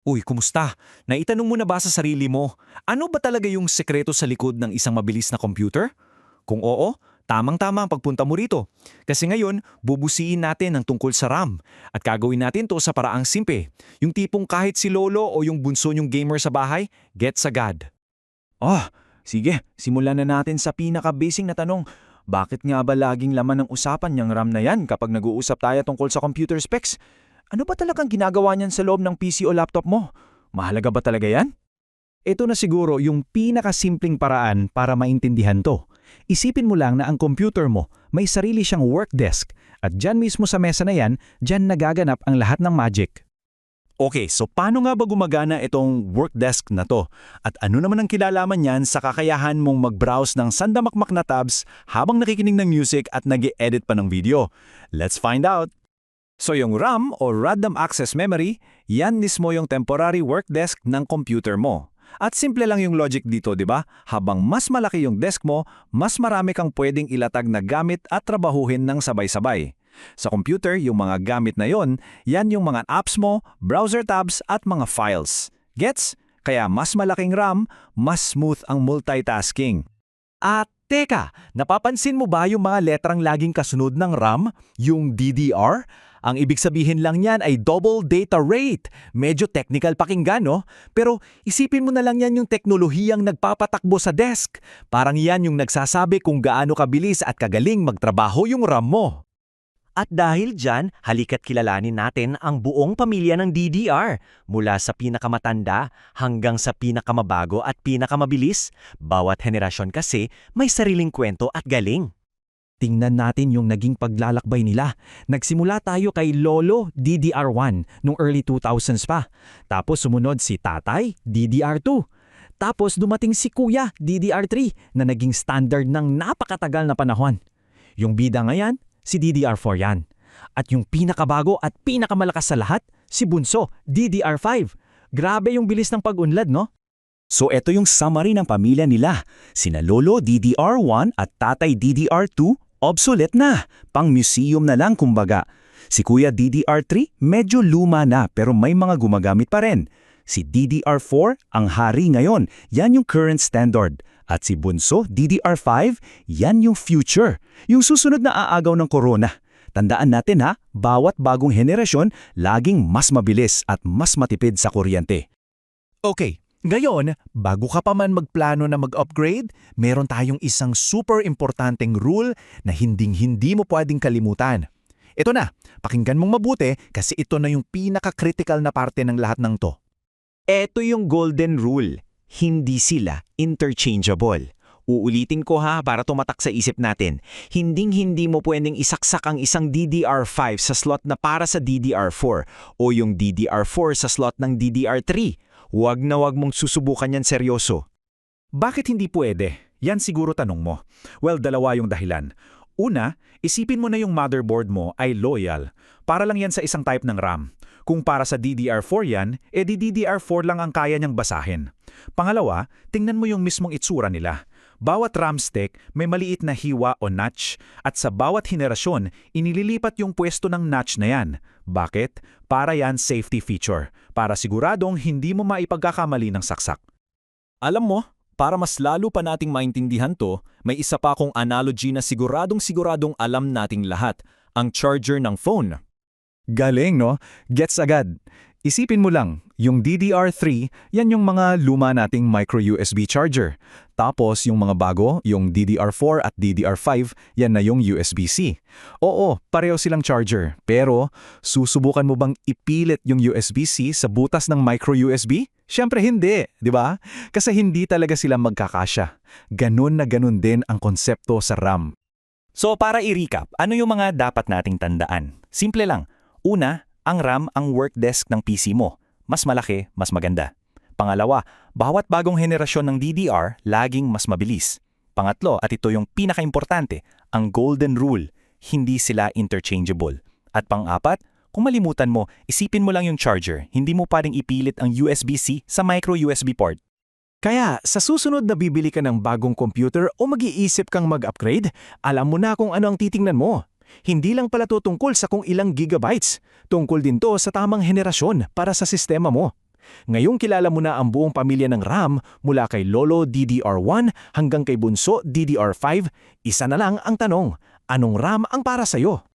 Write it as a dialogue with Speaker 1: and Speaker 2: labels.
Speaker 1: Uy, kumusta? Naitanong mo na ba sa sarili mo, ano ba talaga yung sekreto sa likod ng isang mabilis na computer? Kung oo, tamang-tama ang pagpunta mo rito. Kasi ngayon, bubusiin natin ang tungkol sa RAM at gagawin natin to sa paraang simple. Yung tipong kahit si lolo o yung bunso nyong gamer sa bahay, gets agad.
Speaker 2: Sige, simulan na natin sa pinaka-basic na tanong. Bakit nga ba laging laman ng usapan niyang RAM na yan kapag nag-uusap tayo tungkol sa computer specs? Ano ba talagang ginagawa niyan sa loob ng PC o laptop mo? Mahalaga ba talaga yan?
Speaker 3: Ito na siguro yung pinakasimpleng paraan para maintindihan to. Isipin mo lang na ang computer mo may sarili siyang work desk at dyan mismo sa mesa na yan, dyan nagaganap ang lahat ng magic.
Speaker 2: Okay, so paano nga ba gumagana itong work desk na to? At ano naman ang kilalaman niyan sa kakayahan mong mag-browse ng sandamakmak na tabs habang nakikinig ng music at nag-edit pa ng video? Let's find out! So yung RAM o Random Access Memory, yan mismo yung temporary work desk ng computer mo. At simple lang yung logic dito, di ba? Habang mas malaki yung desk mo, mas marami kang pwedeng ilatag na gamit at trabahuhin ng sabay-sabay. Sa computer, yung mga gamit na yon, yan yung mga apps mo, browser tabs at mga files. Gets? Kaya mas malaking RAM, mas smooth ang multitasking.
Speaker 3: At teka, napapansin mo ba yung mga letrang laging kasunod ng RAM? Yung DDR? Ang ibig sabihin lang niyan ay double data rate. Medyo technical pakinggan, no? Pero isipin mo na lang yan yung teknolohiyang nagpapatakbo sa desk. Parang yan yung nagsasabi kung gaano kabilis at kagaling magtrabaho yung RAM mo.
Speaker 4: At dahil dyan, halika't kilalanin natin ang buong pamilya ng DDR, mula sa pinakamatanda hanggang sa pinakamabago at pinakamabilis. Bawat henerasyon kasi may sariling kwento at galing.
Speaker 3: Tingnan natin yung naging paglalakbay nila. Nagsimula tayo kay Lolo DDR1 nung early 2000s pa. Tapos sumunod si Tatay DDR2. Tapos dumating si Kuya DDR3 na naging standard ng napakatagal na panahon. Yung bida ngayon, si DDR4 yan. At yung pinakabago at pinakamalakas sa lahat, si Bunso DDR5. Grabe yung bilis ng pag-unlad, no?
Speaker 2: So eto yung summary ng pamilya nila. Sina Lolo DDR1 at Tatay DDR2, obsolete na. Pang museum na lang kumbaga. Si Kuya DDR3, medyo luma na pero may mga gumagamit pa rin. Si DDR4, ang hari ngayon. Yan yung current standard. At si Bunso, DDR5, yan yung future. Yung susunod na aagaw ng corona. Tandaan natin ha, bawat bagong henerasyon, laging mas mabilis at mas matipid sa kuryente.
Speaker 3: Okay, ngayon, bago ka pa man magplano na mag-upgrade, meron tayong isang super importanteng rule na hinding-hindi mo pwedeng kalimutan. Ito na, pakinggan mong mabuti kasi ito na yung pinaka-critical na parte ng lahat ng to.
Speaker 4: Ito yung golden rule. Hindi sila interchangeable. Uulitin ko ha para tumatak sa isip natin. Hinding-hindi mo pwedeng isaksak ang isang DDR5 sa slot na para sa DDR4 o yung DDR4 sa slot ng DDR3. Huwag na huwag mong susubukan yan seryoso.
Speaker 3: Bakit hindi pwede? Yan siguro tanong mo. Well, dalawa yung dahilan. Una, isipin mo na yung motherboard mo ay loyal. Para lang yan sa isang type ng RAM. Kung para sa DDR4 yan, edi DDR4 lang ang kaya niyang basahin. Pangalawa, tingnan mo yung mismong itsura nila. Bawat RAM stick may maliit na hiwa o notch at sa bawat henerasyon, inililipat yung pwesto ng notch na yan. Bakit? Para yan safety feature. Para siguradong hindi mo maipagkakamali ng saksak.
Speaker 2: Alam mo, para mas lalo pa nating maintindihan to, may isa pa akong analogy na siguradong alam nating lahat, ang charger ng phone.
Speaker 3: Galing, no? Gets agad. Isipin mo lang, yung DDR3, yan yung mga luma nating micro-USB charger. Tapos yung mga bago, yung DDR4 at DDR5, yan na yung USB-C. Oo, pareho silang charger. Pero, susubukan mo bang ipilit yung USB-C sa butas ng micro-USB? Siyempre hindi, di ba? Kasi hindi talaga sila magkakasya. Ganun na ganun din ang konsepto sa RAM.
Speaker 4: So para i-recap, ano yung mga dapat nating tandaan? Simple lang. Una, ang RAM ang work desk ng PC mo. Mas malaki, mas maganda. Pangalawa, bawat bagong henerasyon ng DDR laging mas mabilis. Pangatlo, at ito yung pinakaimportante, ang golden rule, hindi sila interchangeable. At pang-apat, kung malimutan mo, isipin mo lang yung charger, hindi mo pwedeng ipilit ang USB-C sa micro-USB port.
Speaker 3: Kaya sa susunod na bibili ka ng bagong computer o mag-iisip kang mag-upgrade, alam mo na kung ano ang titingnan mo. Hindi lang pala to tungkol sa kung ilang gigabytes. Tungkol din to sa tamang henerasyon para sa sistema mo.
Speaker 2: Ngayong kilala mo na ang buong pamilya ng RAM mula kay Lolo DDR1 hanggang kay Bunso DDR5, isa na lang ang tanong, anong RAM ang para sa'yo?